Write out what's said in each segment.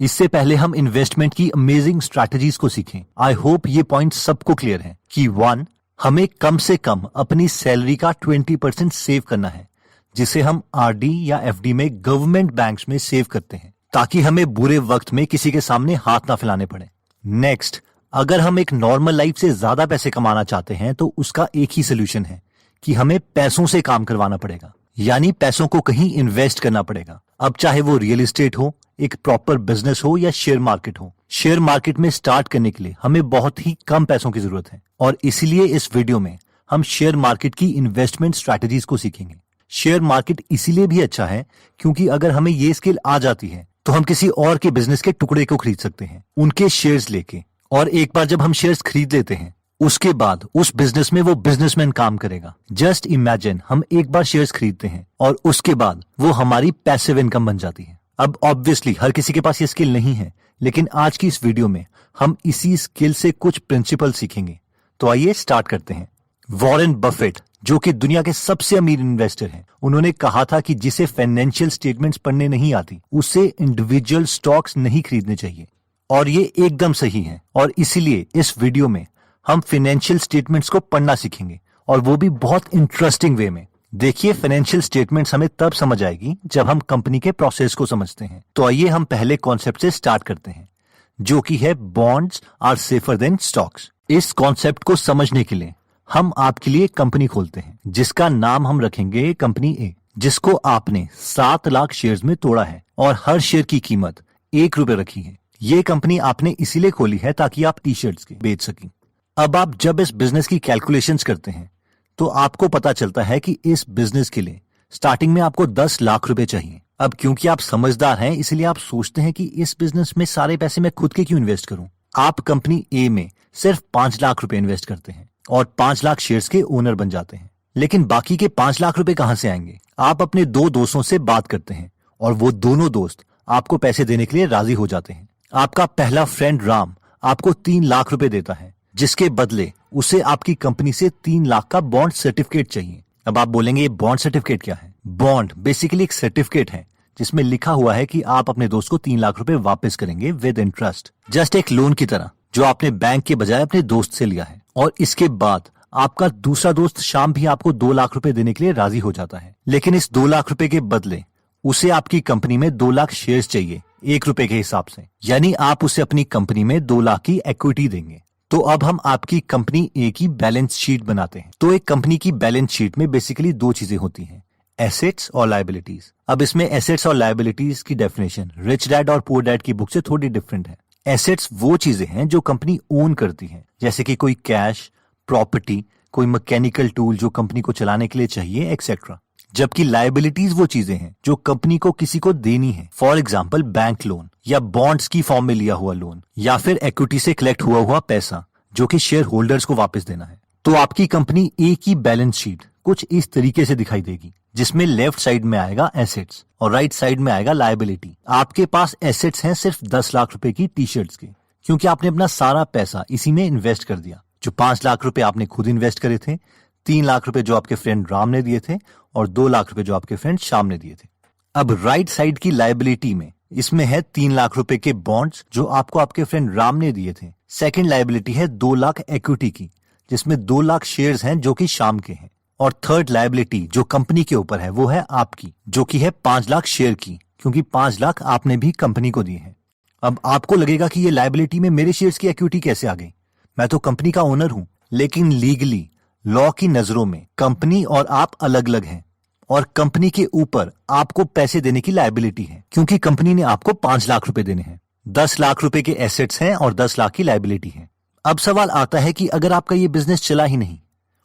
इससे पहले हम इन्वेस्टमेंट की अमेजिंग स्ट्रैटेजीज को सीखें। आई होप ये पॉइंट सबको क्लियर है कि 1. हमें कम से कम अपनी सैलरी का 20% सेव करना है, जिसे हम आरडी या एफडी में गवर्नमेंट बैंक्स में सेव करते हैं, ताकि हमें बुरे वक्त में किसी के सामने हाथ ना फैलाने पड़े। नेक्स्ट, अगर हम एक नॉर्मल लाइफ से ज्यादा पैसे कमाना चाहते हैं तो उसका एक ही सोल्यूशन है कि हमें पैसों से काम करवाना पड़ेगा, यानी पैसों को कहीं इन्वेस्ट करना पड़ेगा। अब चाहे वो रियल एस्टेट हो, एक प्रॉपर बिजनेस हो या शेयर मार्केट हो। शेयर मार्केट में स्टार्ट करने के लिए हमें बहुत ही कम पैसों की जरूरत है, और इसीलिए इस वीडियो में हम शेयर मार्केट की इन्वेस्टमेंट स्ट्रैटेजीज को सीखेंगे। शेयर मार्केट इसीलिए भी अच्छा है क्योंकि अगर हमें ये स्किल आ जाती है तो हम किसी और के बिजनेस के टुकड़े को खरीद सकते हैं, उनके शेयर्स लेके, और एक बार जब हम शेयर्स खरीद लेते हैं उसके बाद उस बिजनेस में वो बिजनेसमैन काम करेगा। जस्ट इमेजिन, हम एक बार शेयर्स खरीदते हैं और उसके बाद वो हमारी पैसिव इनकम बन जाती है। अब ऑब्वियसली हर किसी के पास ये स्किल नहीं है, लेकिन आज की इस वीडियो में हम इसी स्किल से कुछ प्रिंसिपल सीखेंगे। तो आइए स्टार्ट करते हैं। वॉरेन बफेट, जो कि दुनिया के सबसे अमीर इन्वेस्टर हैं, उन्होंने कहा था कि जिसे फाइनेंशियल स्टेटमेंट्स पढ़ने नहीं आती उसे इंडिविजुअल स्टॉक्स नहीं खरीदने चाहिए, और ये एकदम सही है। और इसीलिए इस वीडियो में हम फाइनेंशियल स्टेटमेंट्स को पढ़ना सीखेंगे, और वो भी बहुत इंटरेस्टिंग वे में। देखिए, फाइनेंशियल स्टेटमेंट्स हमें तब समझ आएगी जब हम कंपनी के प्रोसेस को समझते हैं। तो आइए हम पहले कॉन्सेप्ट से स्टार्ट करते हैं, जो कि है bonds are safer than stocks. इस कॉन्सेप्ट को समझने के लिए हम आपके लिए कंपनी खोलते हैं, जिसका नाम हम रखेंगे कंपनी ए, जिसको आपने 7 लाख शेयर्स में तोड़ा है और हर शेयर की कीमत ₹1 रखी है। ये कंपनी आपने इसीलिए खोली है ताकि आप टी शर्ट्स के बेच सकें। अब आप जब इस बिजनेस की कैलकुलेशंस करते हैं तो आपको पता चलता है कि इस बिजनेस के लिए स्टार्टिंग में आपको 10 लाख रुपए चाहिए। अब क्योंकि आप समझदार हैं, इसलिए आप सोचते हैं कि इस बिजनेस में सारे पैसे मैं खुद के क्यों इन्वेस्ट करूं। आप कंपनी ए में सिर्फ 5 लाख रुपए इन्वेस्ट करते हैं और 5 लाख शेयर्स के ओनर बन जाते हैं। लेकिन बाकी के 5 लाख रुपए कहां से आएंगे? आप अपने 2 दोस्तों से बात करते हैं और वो दोनों दोस्त आपको पैसे देने के लिए राजी हो जाते हैं। आपका पहला फ्रेंड राम आपको 3 लाख रुपए देता है, जिसके बदले उसे आपकी कंपनी से 3 लाख का बॉन्ड सर्टिफिकेट चाहिए। अब आप बोलेंगे, ये बॉन्ड सर्टिफिकेट क्या है? बॉन्ड बेसिकली एक सर्टिफिकेट है जिसमें लिखा हुआ है कि आप अपने दोस्त को 3 लाख रुपए वापस करेंगे विद इंटरेस्ट, जस्ट एक लोन की तरह जो आपने बैंक के बजाय अपने दोस्त से लिया है। और इसके बाद आपका दूसरा दोस्त श्याम भी आपको 2 लाख रुपए देने के लिए राजी हो जाता है, लेकिन इस 2 लाख रुपए के बदले उसे आपकी कंपनी में 2 लाख शेयर्स चाहिए ₹1 के हिसाब से, यानी आप उसे अपनी कंपनी में 2 लाख की इक्विटी देंगे। तो अब हम आपकी कंपनी ए की बैलेंस शीट बनाते हैं। तो एक कंपनी की बैलेंस शीट में बेसिकली 2 चीजें होती हैं, एसेट्स और लायबिलिटीज। अब इसमें एसेट्स और लायबिलिटीज की डेफिनेशन रिच डैड और पुअर डैड की बुक से थोड़ी डिफरेंट है। एसेट्स वो चीजें हैं जो कंपनी ओन करती है, जैसे कि कोई कैश, प्रॉपर्टी, कोई मैकेनिकल टूल जो कंपनी को चलाने के लिए चाहिए, एक्सेट्रा। जबकि लायबिलिटीज वो चीजें हैं जो कंपनी को किसी को देनी है, फॉर एग्जाम्पल बैंक लोन या बॉन्ड्स की फॉर्म में लिया हुआ लोन, या फिर इक्विटी से कलेक्ट हुआ पैसा जो कि शेयर होल्डर्स को वापस देना है। तो आपकी कंपनी ए की बैलेंस शीट कुछ इस तरीके से दिखाई देगी, जिसमें लेफ्ट साइड में आएगा एसेट्स और राइट साइड में आएगा लायबिलिटी। आपके पास एसेट्स हैं सिर्फ 10 लाख रुपए की टी शर्ट्स के, क्योंकि आपने अपना सारा पैसा इसी में इन्वेस्ट कर दिया। जो 5 लाख रुपए आपने खुद इन्वेस्ट करे थे, 3 लाख रुपए जो आपके फ्रेंड राम ने दिए थे, और 2 लाख रुपए जो आपके फ्रेंड श्याम ने दिए थे। अब राइट साइड की लायबिलिटी में इसमें है 3 लाख रुपए के बॉन्ड्स जो आपको आपके फ्रेंड राम ने दिए थे। सेकंड लायबिलिटी है 2 लाख इक्विटी की, जिसमें 2 लाख शेयर्स हैं जो कि श्याम के हैं। और थर्ड लायबिलिटी जो कंपनी के ऊपर है वो है आपकी, जो कि है 5 लाख शेयर की, क्योंकि 5 लाख आपने भी कंपनी को दिए हैं। अब आपको लगेगा कि ये लायबिलिटी में मेरे शेयर्स की इक्विटी कैसे आ गई? मैं तो कंपनी का ओनर हूं। लेकिन लीगली, लॉ की नजरों में कंपनी और आप अलग अलग हैं, और कंपनी के ऊपर आपको पैसे देने की लायबिलिटी है, क्योंकि कंपनी ने आपको 5 लाख रुपए देने हैं। 10 लाख रुपए के एसेट्स हैं और 10 लाख की लायबिलिटी है। अब सवाल आता है कि अगर आपका ये बिजनेस चला ही नहीं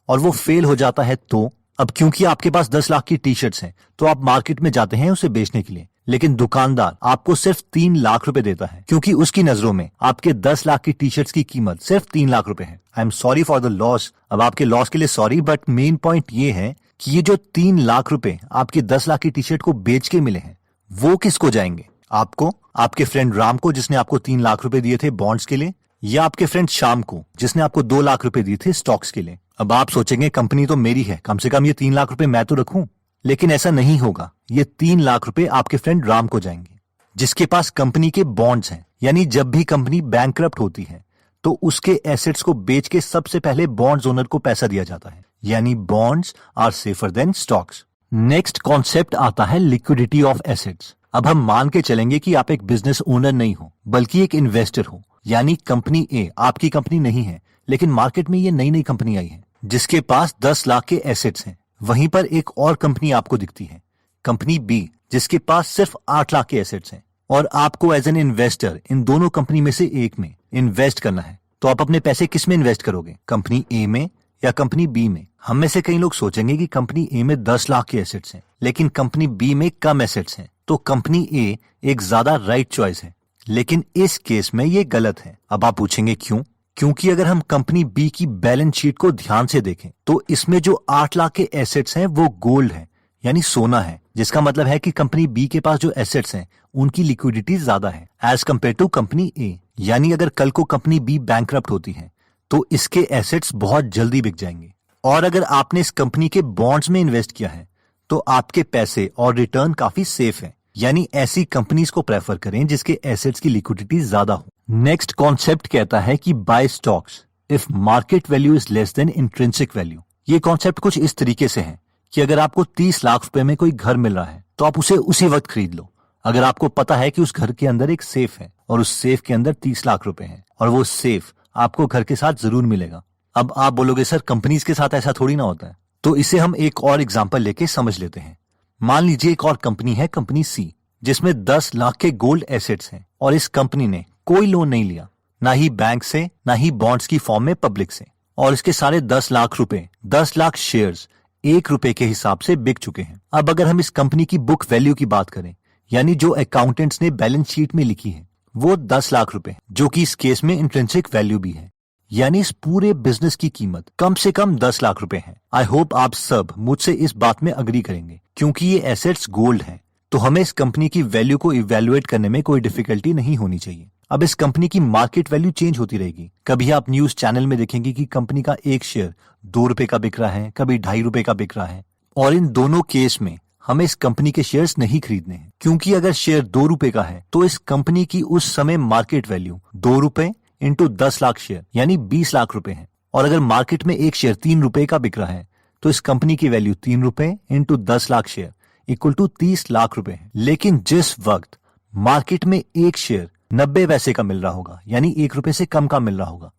और वो फेल हो जाता है तो? अब क्योंकि आपके पास 10 लाख की टी शर्ट्स हैं तो आप मार्केट में जाते हैं उसे बेचने के लिए, लेकिन दुकानदार आपको सिर्फ 3 लाख रुपए देता है, क्योंकि उसकी नजरों में आपके 10 लाख की टी शर्ट्स की कीमत सिर्फ 3 लाख रुपए है। I am sorry for the loss. अब आपके लॉस के लिए सॉरी, बट मेन पॉइंट ये है कि ये जो 3 लाख रुपए आपके 10 लाख की टी शर्ट को बेच के मिले हैं, वो किसको जाएंगे? आपको, आपके फ्रेंड राम को जिसने आपको 3 लाख रुपए दिए थे बॉन्ड्स के लिए, या आपके फ्रेंड श्याम को जिसने आपको 2 लाख रुपए दिए थे स्टॉक्स के लिए। अब आप सोचेंगे कंपनी तो मेरी है, कम से कम ये 3 लाख रुपए मैं तो रखूं। लेकिन ऐसा नहीं होगा, ये 3 लाख रुपए आपके फ्रेंड राम को जाएंगे। जिसके पास कंपनी के बॉन्ड्स हैं, यानी जब भी कंपनी बैंकरप्ट होती है तो उसके एसेट्स को बेच के सबसे पहले बॉन्ड्स ओनर को पैसा दिया जाता है, यानी bonds are safer than stocks. Next concept आता है लिक्विडिटी ऑफ एसेट्स। अब हम मान के चलेंगे कि आप एक बिजनेस ओनर नहीं हो बल्कि एक इन्वेस्टर हो, यानी कंपनी ए आपकी कंपनी नहीं है, लेकिन मार्केट में ये नई नई कंपनी आई है जिसके पास 10 लाख के एसेट्स हैं। वहीं पर एक और कंपनी आपको दिखती है, कंपनी बी, जिसके पास सिर्फ 8 लाख के एसेट्स हैं, और आपको एज एन इन्वेस्टर इन दोनों कंपनी में से एक में इन्वेस्ट करना है। तो आप अपने पैसे किस में इन्वेस्ट करोगे, कंपनी ए में या कंपनी बी में? हम में से कई लोग सोचेंगे कि कंपनी ए में 10 लाख के एसेट्स हैं, लेकिन कंपनी बी में कम एसेट्स हैं, तो कंपनी ए एक ज्यादा राइट चॉइस है। लेकिन इस केस में ये गलत है। अब आप पूछेंगे क्यों? क्योंकि अगर हम कंपनी बी की बैलेंस शीट को ध्यान से देखें तो इसमें जो 8 लाख के एसेट्स हैं वो गोल्ड है, यानी सोना है, जिसका मतलब है कि कंपनी बी के पास जो एसेट्स हैं उनकी लिक्विडिटी ज्यादा है एज कम्पेयर टू कंपनी ए। यानी अगर कल को कंपनी बी बैंकरप्ट होती है तो इसके एसेट्स बहुत जल्दी बिक जाएंगे। और अगर आपने इस कंपनी के बॉन्ड्स में इन्वेस्ट किया है तो आपके पैसे और रिटर्न काफी सेफ है, यानी ऐसी कंपनीज को प्रेफर करें जिसके एसेट्स की लिक्विडिटी ज्यादा हो। नेक्स्ट कॉन्सेप्ट कहता है कि buy stocks if market value is less than intrinsic value. ये कॉन्सेप्ट कुछ इस तरीके से है कि अगर आपको 30 लाख रुपए में कोई घर मिल रहा है तो आप उसे उसी वक्त खरीद लो, अगर आपको पता है कि उस घर के अंदर एक सेफ है और उस सेफ के अंदर 30 लाख रुपए हैं और वो सेफ आपको घर के साथ जरूर मिलेगा। अब आप बोलोगे सर कंपनीज के साथ ऐसा थोड़ी ना होता है, तो इसे हम एक और एग्जांपल लेके समझ लेते हैं। मान लीजिए एक और कंपनी है, कंपनी सी, जिसमें 10 लाख के गोल्ड एसेट्स हैं और इस कंपनी ने कोई लोन नहीं लिया, ना ही बैंक से ना ही बॉन्ड्स की फॉर्म में पब्लिक से, और इसके सारे 10 लाख रुपए 10 लाख शेयर्स 1 रुपए के हिसाब से बिक चुके हैं। अब अगर हम इस कंपनी की बुक वैल्यू की बात करें, यानी जो अकाउंटेंट्स ने बैलेंस शीट में लिखी है, वो 10 लाख रुपए, जो कि इस केस में इंट्रिंसिक वैल्यू भी है, यानी इस पूरे बिजनेस की कीमत कम से कम 10 लाख रुपए है। आई होप आप सब मुझसे इस बात में अग्री करेंगे, क्योंकि ये एसेट्स गोल्ड हैं, तो हमें इस कंपनी की वैल्यू को इवैल्यूएट करने में कोई डिफिकल्टी नहीं होनी चाहिए। अब इस कंपनी की मार्केट वैल्यू चेंज होती रहेगी। कभी आप न्यूज चैनल में देखेंगे कि कंपनी का एक शेयर 2 रुपए का बिक रहा है, कभी 2.5 रुपए का बिक रहा है, और इन दोनों केस में हमें इस कंपनी के शेयर्स नहीं खरीदने हैं, क्योंकि अगर शेयर 2 रुपए का है तो इस कंपनी की उस समय मार्केट वैल्यू 2 रुपए इंटू 10 लाख शेयर यानी 20 लाख रुपए है। और अगर मार्केट में एक शेयर 3 रुपए का बिक रहा है तो इस कंपनी की वैल्यू 3 रुपए into 10 lakh share equal to 30 lakh रुपए है। लेकिन जिस वक्त मार्केट में एक शेयर 90 पैसे का मिल रहा होगा, यानी 1 रुपए से कम का मिल रहा होगा,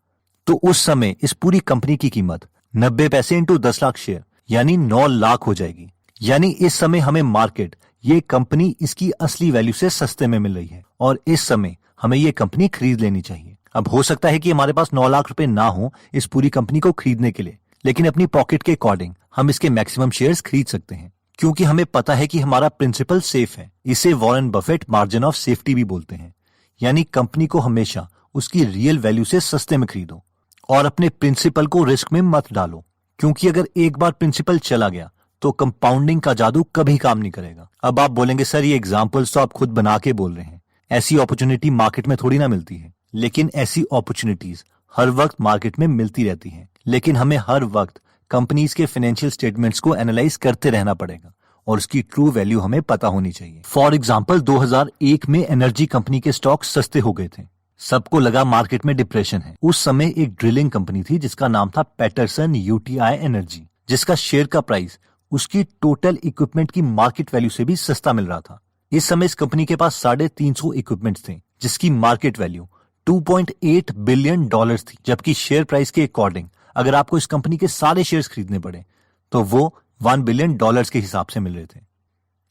तो उस समय इस पूरी कंपनी की कीमत 90 पैसे इंटू 10 लाख शेयर यानी 9 लाख हो जाएगी। यानी इस समय हमें मार्केट ये कंपनी इसकी असली वैल्यू से सस्ते में मिल रही है और इस समय हमें ये कंपनी खरीद लेनी चाहिए। अब हो सकता है कि हमारे पास 9 लाख रुपए ना हो इस पूरी कंपनी को खरीदने के लिए, लेकिन अपनी पॉकेट के अकॉर्डिंग हम इसके मैक्सिमम शेयर्स खरीद सकते हैं, क्योंकि हमें पता है कि हमारा प्रिंसिपल सेफ है। इसे Warren Buffett margin of safety भी बोलते हैं, यानी कंपनी को हमेशा उसकी रियल वैल्यू से सस्ते में खरीदो और अपने प्रिंसिपल को रिस्क में मत डालो, क्योंकि अगर एक बार प्रिंसिपल चला गया तो कंपाउंडिंग का जादू कभी काम नहीं करेगा। अब आप बोलेंगे सर ये एग्जांपल्स तो आप खुद बना के बोल रहे हैं, ऐसी अपॉर्चुनिटी मार्केट में थोड़ी ना मिलती है। लेकिन ऐसी अपॉर्चुनिटीज हर वक्त मार्केट में मिलती रहती हैं, लेकिन हमें हर वक्त कंपनीज के फाइनेंशियल स्टेटमेंट्स को एनालाइज करते रहना पड़ेगा और उसकी ट्रू वैल्यू हमें पता होनी चाहिए। फॉर एग्जाम्पल 2001 में एनर्जी कंपनी के स्टॉक सस्ते हो गए थे, सबको लगा मार्केट में डिप्रेशन है। उस समय एक ड्रिलिंग कंपनी थी जिसका नाम था पैटरसन यूटीआई एनर्जी, जिसका शेयर का प्राइस उसकी टोटल इक्विपमेंट की मार्केट वैल्यू से भी सस्ता मिल रहा था। इस समय इस कंपनी के पास 350 इक्विपमेंट्स थे जिसकी मार्केट वैल्यू $2.8 बिलियन थी, जबकि शेयर प्राइस के अकॉर्डिंग अगर आपको इस कंपनी के सारे शेयर्स खरीदने पड़े तो वो $1 बिलियन के हिसाब से मिल रहे थे,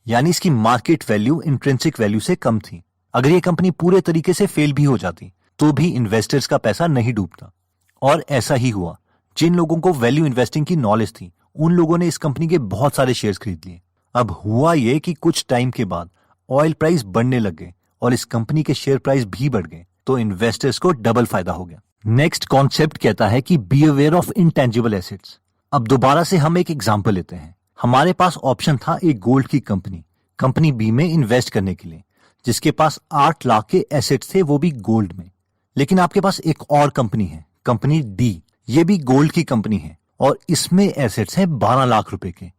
यानी इसकी मार्केट वैल्यू इंट्रिंसिक वैल्यू से कम थी। अगर ये कंपनी पूरे तरीके से फेल भी हो जाती तो भी इन्वेस्टर्स का पैसा नहीं डूबता, और ऐसा ही हुआ। जिन लोगों को वैल्यू इन्वेस्टिंग की नॉलेज थी उन लोगों ने इस कंपनी के बहुत सारे शेयर्स खरीद लिए। अब हुआ ये कि कुछ टाइम के बाद ऑयल प्राइस बढ़ने लग गए और इस कंपनी के शेयर प्राइस भी बढ़ गए, तो इन्वेस्टर्स को डबल फायदा हो गया। नेक्स्ट कॉन्सेप्ट कहता है कि be aware of intangible assets. अब दोबारा से हम एक एग्जांपल लेते हैं। हमारे पास ऑप्शन था एक गोल्ड की कंपनी बी में इन्वेस्ट करने के लिए, जिसके पास 8 लाख के एसेट्स थे, वो भी गोल्ड में। लेकिन आपके पास एक और कंपनी है, कंपनी डी, ये भी गोल्ड की कंपनी है और इसमें एसेट्स हैं 12 लाख रुपए के।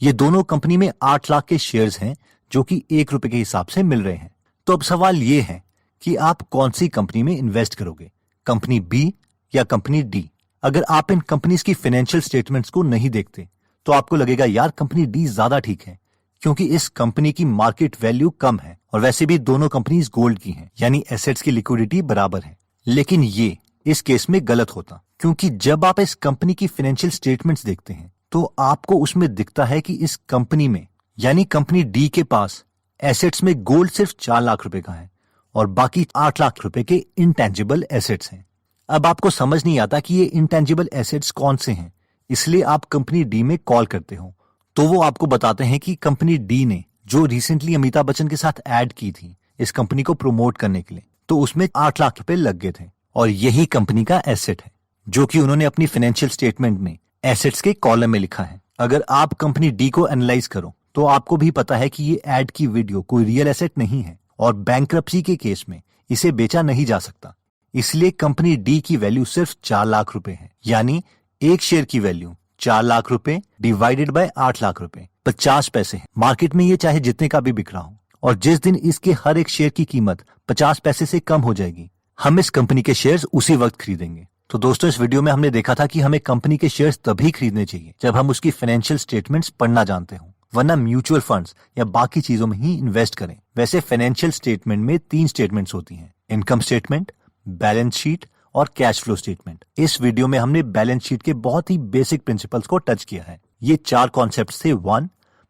ये दोनों कंपनी में 8 लाख के शेयर्स हैं जो कि 1 रुपए के हिसाब से मिल रहे हैं। तो अब सवाल ये है कि आप कौन सी कंपनी में इन्वेस्ट करोगे, कंपनी बी या कंपनी डी। अगर आप इन कंपनीज की फाइनेंशियल स्टेटमेंट्स को नहीं देखते तो आपको लगेगा यार कंपनी डी ज्यादा ठीक है, क्योंकि इस कंपनी की मार्केट वैल्यू कम है और वैसे भी दोनों कंपनीज गोल्ड की हैं, यानी एसेट्स की लिक्विडिटी बराबर है। लेकिन ये इस केस में गलत होता, क्योंकि जब आप इस कंपनी की फाइनेंशियल स्टेटमेंट्स देखते हैं तो आपको उसमें दिखता है कि इस कंपनी में यानी कंपनी डी के पास एसेट्स में गोल्ड सिर्फ 4 लाख रुपए का है और बाकी 8 लाख रुपए के इंटेंजिबल एसेट्स हैं। अब आपको समझ नहीं आता कि ये इंटेंजिबल एसेट्स कौन से हैं, इसलिए आप कंपनी डी में कॉल करते हो तो वो आपको बताते हैं कि कंपनी डी ने जो रिसेंटली अमिताभ बच्चन के साथ ऐड की थी इस कंपनी को प्रमोट करने के लिए, तो उसमें 8 लाख रुपए लग गए थे और यही कंपनी का एसेट है जो कि उन्होंने अपनी फाइनेंशियल स्टेटमेंट में एसेट्स के कॉलम में लिखा है। अगर आप कंपनी डी को एनालाइज करो तो आपको भी पता है कि ये ऐड की वीडियो कोई रियल एसेट नहीं है और बैंक्रप्सी के केस में इसे बेचा नहीं जा सकता, इसलिए कंपनी डी की वैल्यू सिर्फ 4 लाख रुपए है, यानी एक शेयर की वैल्यू 4 लाख रुपए डिवाइडेड बाय 8 लाख रुपए 50 पैसे है। मार्केट में ये चाहे जितने का भी बिक रहा हो और जिस दिन इसके हर एक शेयर की कीमत 50 पैसे से कम हो जाएगी हम इस कंपनी के शेयर्स उसी वक्त खरीदेंगे। तो दोस्तों इस वीडियो में हमने देखा था कि हमें कंपनी के शेयर्स तभी खरीदने चाहिए जब हम उसकी फाइनेंशियल स्टेटमेंट्स पढ़ना जानते हो, वरना म्यूचुअल फंड्स या बाकी चीजों में ही इन्वेस्ट करें। वैसे फाइनेंशियल स्टेटमेंट में 3 स्टेटमेंट्स होती हैं, इनकम स्टेटमेंट, बैलेंस शीट और कैश फ्लो स्टेटमेंट। इस वीडियो में हमने बैलेंस शीट के बहुत ही बेसिक प्रिंसिपल्स को टच किया है। ये 4 कॉन्सेप्ट्स थे। 1,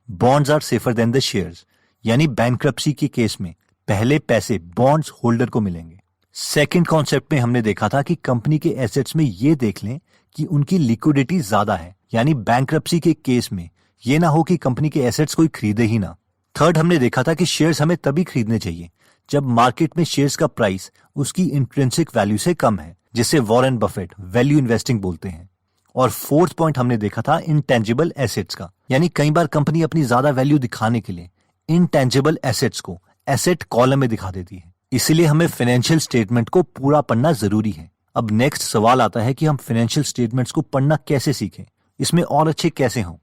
bonds are safer than the shares, यानी बैंक्रप्सी के केस में पहले पैसे बॉन्ड्स होल्डर को मिलेंगे। सेकंड कॉन्सेप्ट में हमने देखा था कि कंपनी के एसेट्स में ये देख लें कि उनकी लिक्विडिटी ज्यादा है, यानी बैंक्रप्सी के केस में ये ना हो कि कंपनी के एसेट्स कोई खरीदे ही ना। थर्ड हमने देखा था कि शेयर्स हमें तभी खरीदने चाहिए जब मार्केट में शेयर्स का प्राइस उसकी इंट्रिंसिक वैल्यू से कम है, जिसे वॉरेन बफेट वैल्यू इन्वेस्टिंग बोलते हैं। और फोर्थ पॉइंट हमने देखा था इंटेंजिबल एसेट्स का, यानी कई बार कंपनी अपनी ज्यादा वैल्यू दिखाने के लिए इंटेंजिबल एसेट्स को एसेट कॉलम में दिखा देती है, इसलिए हमें फाइनेंशियल स्टेटमेंट को पूरा पढ़ना जरूरी है। अब नेक्स्ट सवाल आता है कि हम फाइनेंशियल स्टेटमेंट्स को पढ़ना कैसे सीखें, इसमें और अच्छे कैसे हों।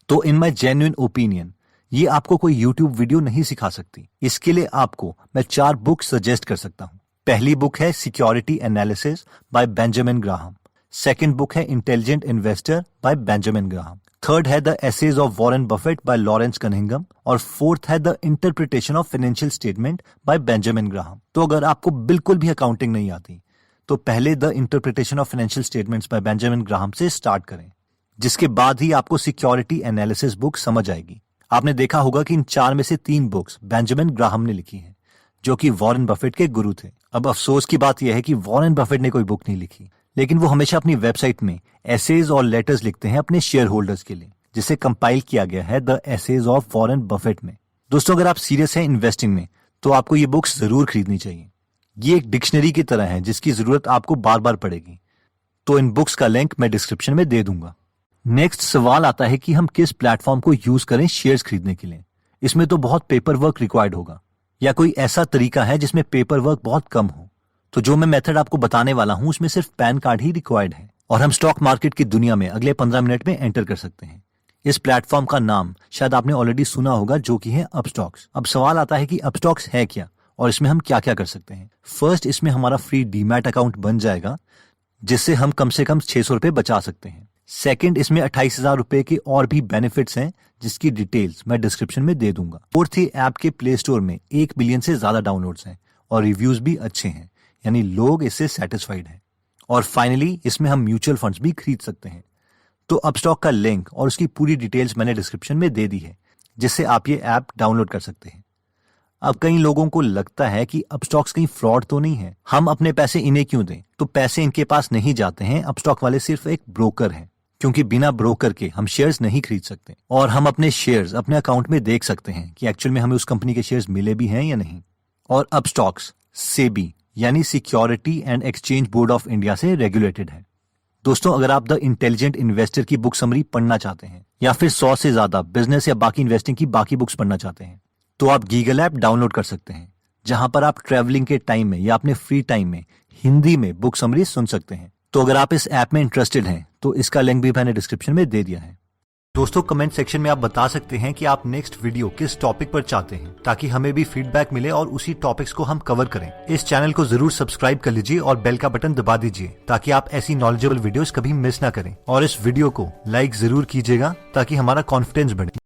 तो इन माई जेन्युइन ओपिनियन ये आपको कोई यूट्यूब वीडियो नहीं सिखा सकती। इसके लिए आपको मैं 4 बुक सजेस्ट कर सकता हूँ। पहली बुक है security analysis by Benjamin Graham. Second book है intelligent investor by Benjamin Graham. Third है the essays of Warren Buffett by Lawrence Cunningham और फोर्थ है the interpretation of financial statement by Benjamin Graham. तो अगर आपको बिल्कुल भी अकाउंटिंग नहीं आती तो पहले the interpretation of financial statements bye Benjamin Graham से स्टार्ट करें, जिसके बाद ही आपको सिक्योरिटी एनालिसिस बुक समझ आएगी। आपने देखा होगा कि इन 4 में से 3 बुक्स बेंजामिन ग्राहम ने लिखी हैं, जो कि वॉरेन बफेट के गुरु थे। अब अफसोस की बात यह है कि वॉरेन बफेट ने कोई बुक नहीं लिखी, लेकिन वो हमेशा अपनी वेबसाइट में एसेज और लेटर्स लिखते हैं अपने शेयर होल्डर्स के लिए, जिसे कंपाइल किया गया है the essays of Warren Buffett में। दोस्तों अगर आप सीरियस हैं इन्वेस्टिंग में तो आपको ये बुक्स जरूर खरीदनी चाहिए। ये एक डिक्शनरी की तरह है जिसकी जरूरत आपको बार बार पड़ेगी। तो इन बुक्स का लिंक मैं डिस्क्रिप्शन में दे दूंगा। नेक्स्ट सवाल आता है कि हम किस प्लेटफॉर्म को यूज करें शेयर्स खरीदने के लिए। इसमें तो बहुत पेपर वर्क रिक्वायर्ड होगा, या कोई ऐसा तरीका है जिसमें पेपर वर्क बहुत कम हो। तो जो मैं मेथड आपको बताने वाला हूं उसमें सिर्फ पैन कार्ड ही रिक्वायर्ड है और हम स्टॉक मार्केट की दुनिया में अगले 15 मिनट में एंटर कर सकते हैं। इस प्लेटफॉर्म का नाम शायद आपने ऑलरेडी सुना होगा, जो कि है अपस्टॉक्स। अब सवाल आता है कि अपस्टॉक्स है क्या और इसमें हम क्या क्या कर सकते हैं। फर्स्ट, इसमें हमारा फ्री डीमैट अकाउंट बन जाएगा, जिससे हम कम से कम 600 रुपए बचा सकते हैं। सेकंड, इसमें 28,000 रुपए के और भी बेनिफिट्स हैं, जिसकी डिटेल्स मैं डिस्क्रिप्शन में दे दूंगा। फोर्थ, ही ऐप के प्ले स्टोर में 1 बिलियन से ज्यादा डाउनलोड्स हैं और रिव्यूज भी अच्छे हैं, यानी लोग इससे सेटिस्फाइड हैं। और फाइनली, इसमें हम म्यूचुअल फंड्स भी खरीद सकते हैं। तो अपस्टॉक का लिंक और उसकी पूरी डिटेल्स मैंने डिस्क्रिप्शन में दे दी है, जिससे आप ये ऐप डाउनलोड कर सकते हैं। अब कई लोगों को लगता है कि अपस्टॉक्स कहीं फ्रॉड तो नहीं है, हम अपने पैसे इन्हें क्यों दें। तो पैसे इनके पास नहीं जाते हैं, अपस्टॉक वाले सिर्फ एक ब्रोकर हैं, क्योंकि बिना ब्रोकर के हम शेयर्स नहीं खरीद सकते और हम अपने शेयर्स अपने अकाउंट में देख सकते हैं कि एक्चुअल में हमें उस कंपनी के शेयर्स मिले भी हैं या नहीं। और अपस्टॉक्स सेबी यानी security and exchange board of India से रेगुलेटेड है। दोस्तों अगर आप द इंटेलिजेंट इन्वेस्टर की बुक समरी पढ़ना चाहते हैं या फिर 100 से ज्यादा बिजनेस या बाकी इन्वेस्टिंग की बाकी बुक्स पढ़ना चाहते हैं तो आप गीगल ऐप डाउनलोड कर सकते हैं, जहां पर आप ट्रैवलिंग के टाइम में या अपने फ्री टाइम में हिंदी में बुक समरी सुन सकते हैं। तो अगर आप इस ऐप में इंटरेस्टेड हैं तो इसका लिंक भी मैंने डिस्क्रिप्शन में दे दिया है। दोस्तों कमेंट सेक्शन में आप बता सकते हैं कि आप नेक्स्ट वीडियो किस टॉपिक पर चाहते हैं, ताकि हमें भी फीडबैक मिले और उसी टॉपिक्स को हम कवर करें। इस चैनल को जरूर सब्सक्राइब कर लीजिए और बेल का बटन दबा दीजिए, ताकि आप ऐसी नॉलेजेबल वीडियोस कभी मिस ना करें। और इस वीडियो को लाइक जरूर कीजिएगा, ताकि हमारा कॉन्फिडेंस बढ़े।